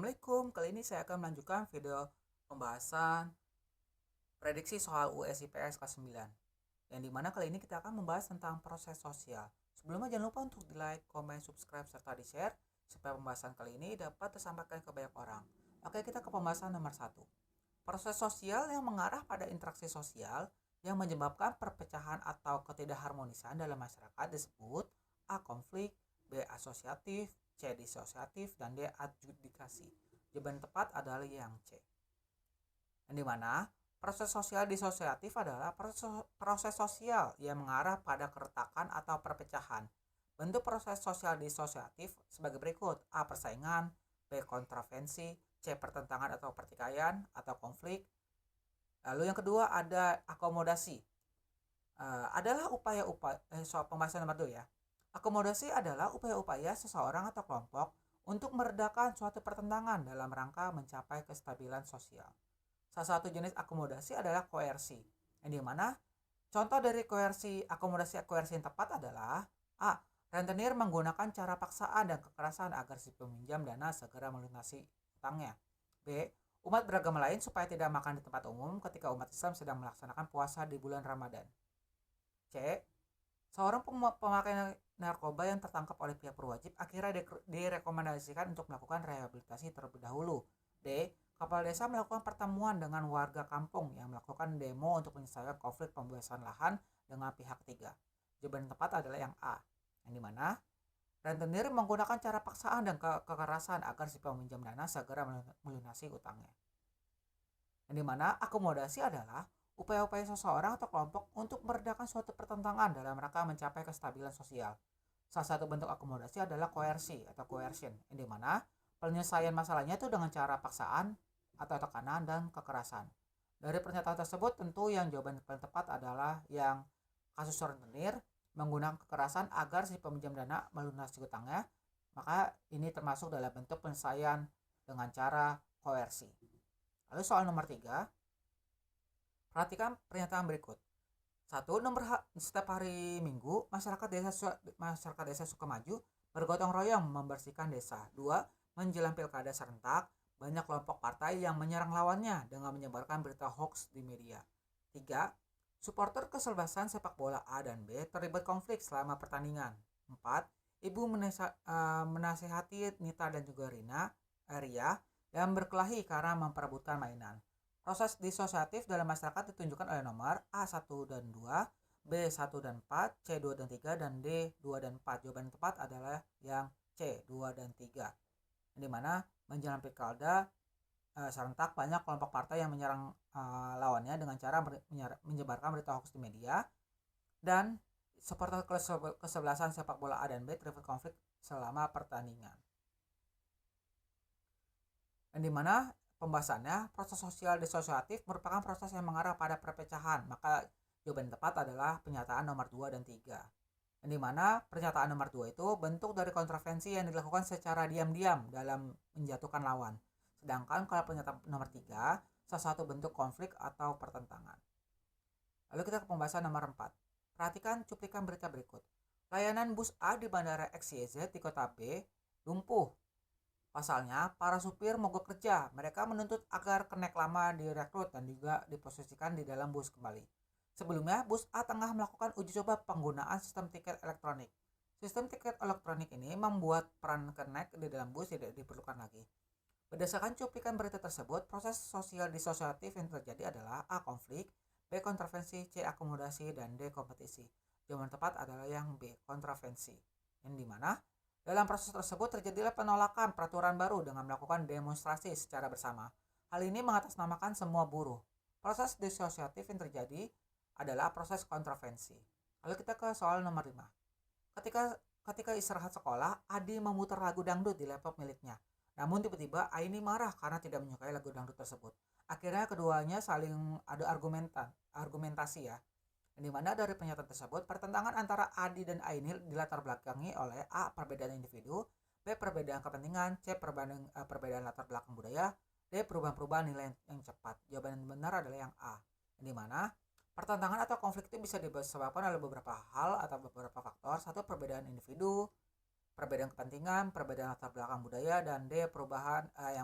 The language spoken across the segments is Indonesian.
Assalamualaikum, kali ini saya akan melanjutkan video pembahasan prediksi soal US IPS kelas 9. Yang dimana kali ini kita akan membahas tentang proses sosial. Sebelumnya jangan lupa untuk di like, komen, subscribe, serta di share supaya pembahasan kali ini dapat tersampaikan ke banyak orang. Oke, kita ke pembahasan nomor 1. Proses sosial yang mengarah pada interaksi sosial yang menyebabkan perpecahan atau ketidakharmonisan dalam masyarakat disebut A. Konflik, B. Asosiatif, C. Disosiatif, dan D. Adjudikasi. Jawaban tepat adalah yang C. Yang dimana proses sosial disosiatif adalah proses sosial yang mengarah pada keretakan atau perpecahan. Bentuk proses sosial disosiatif sebagai berikut: A. Persaingan, B. Kontravensi, C. Pertentangan atau pertikaian atau konflik. Lalu yang kedua ada akomodasi. Adalah upaya-upaya soal pembahasan nomor 2 ya. Akomodasi adalah upaya-upaya seseorang atau kelompok untuk meredakan suatu pertentangan dalam rangka mencapai kestabilan sosial. Salah satu jenis akomodasi adalah koersi, yang dimana contoh dari akomodasi yang tepat adalah A. Rentenir menggunakan cara paksaan dan kekerasan agar si peminjam dana segera melunasi utangnya. B. Umat beragama lain supaya tidak makan di tempat umum ketika umat Islam sedang melaksanakan puasa di bulan Ramadan. C. Seorang pemakai narkoba yang tertangkap oleh pihak berwajib akhirnya direkomendasikan untuk melakukan rehabilitasi terlebih dahulu. D. Kepala desa melakukan pertemuan dengan warga kampung yang melakukan demo untuk menyelesaikan konflik pembebasan lahan dengan pihak ketiga. Jawaban yang tepat adalah yang A, yang dimana rentenir menggunakan cara paksaan dan kekerasan agar si peminjam dana segera melunasi utangnya. Yang dimana akomodasi adalah upaya-upaya seseorang atau kelompok untuk meredakan suatu pertentangan dalam rangka mencapai kestabilan sosial. Salah satu bentuk akomodasi adalah koersi atau coercion, yang dimana penyelesaian masalahnya itu dengan cara paksaan atau tekanan dan kekerasan. Dari pernyataan tersebut tentu yang jawaban paling tepat adalah yang kasus rentenir menggunakan kekerasan agar si peminjam dana melunasi utangnya, maka ini termasuk dalam bentuk penyelesaian dengan cara koersi. Lalu soal nomor 3, perhatikan pernyataan berikut. 1. Setiap hari Minggu, masyarakat desa Sukamaju bergotong royong membersihkan desa. 2. Menjelang pilkada serentak, banyak kelompok partai yang menyerang lawannya dengan menyebarkan berita hoax di media. 3. Supporter kesebelasan sepak bola A dan B terlibat konflik selama pertandingan. 4. Ibu menasehati Nita dan juga Ria yang berkelahi karena memperebutkan mainan. Proses disosiatif dalam masyarakat ditunjukkan oleh nomor A1 dan 2, B1 dan 4, C2 dan 3, dan D2 dan 4. Jawaban yang tepat adalah yang C2 dan 3. Di mana menjelang pilkada serentak banyak kelompok partai yang menyerang lawannya dengan cara menyebarkan berita hoax di media, dan supporter kesebelasan sepak bola A dan B terlibat konflik selama pertandingan. Yang dimana pembahasannya proses sosial disosiatif merupakan proses yang mengarah pada perpecahan, maka jawaban tepat adalah pernyataan nomor 2 dan 3. Yang dimana pernyataan nomor 2 itu bentuk dari kontravensi yang dilakukan secara diam-diam dalam menjatuhkan lawan. Sedangkan kalau pernyataan nomor 3, salah satu bentuk konflik atau pertentangan. Lalu kita ke pembahasan nomor 4. Perhatikan cuplikan berita berikut. Layanan bus A di Bandara XYZ di kota B lumpuh. Pasalnya, para supir mogok kerja. Mereka menuntut agar kenek lama direkrut dan juga diposisikan di dalam bus kembali. Sebelumnya, bus A tengah melakukan uji coba penggunaan sistem tiket elektronik. Sistem tiket elektronik ini membuat peran kenek di dalam bus tidak diperlukan lagi. Berdasarkan cuplikan berita tersebut, proses sosial disosiatif yang terjadi adalah A. Konflik, B. Kontravensi, C. Akomodasi, dan D. Kompetisi. Jawaban tepat adalah yang B. Kontravensi. Yang dimana dalam proses tersebut terjadilah penolakan peraturan baru dengan melakukan demonstrasi secara bersama. Hal ini mengatasnamakan semua buruh. Proses disosiatif yang terjadi adalah proses kontravensi. Lalu kita ke soal nomor 5. Ketika istirahat sekolah, Adi memutar lagu dangdut di laptop miliknya. Namun tiba-tiba Aini marah karena tidak menyukai lagu dangdut tersebut. Akhirnya keduanya saling adu argumentasi ya. Di mana dari pernyataan tersebut, pertentangan antara Adi dan Aini dilatar belakangi oleh A. Perbedaan individu, B. Perbedaan kepentingan, C. Perbedaan latar belakang budaya, D. Perubahan-perubahan nilai yang cepat. Jawaban yang benar adalah yang A. Di mana pertentangan atau konflik itu bisa disebabkan oleh beberapa hal atau beberapa faktor. 1. Perbedaan individu, perbedaan kepentingan, perbedaan latar belakang budaya, dan D yang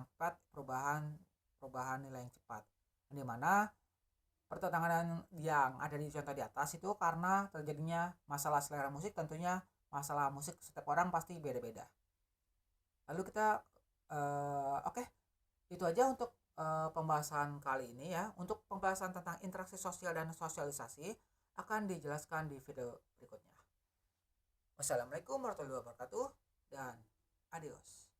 keempat perubahan nilai yang cepat. Di mana pertentangan yang ada di contoh di atas itu karena terjadinya masalah selera musik, tentunya masalah musik setiap orang pasti beda-beda. Lalu kita oke, itu aja untuk pembahasan kali ini ya. Untuk pembahasan tentang interaksi sosial dan sosialisasi akan dijelaskan di video berikutnya. Wassalamualaikum warahmatullahi wabarakatuh dan adios.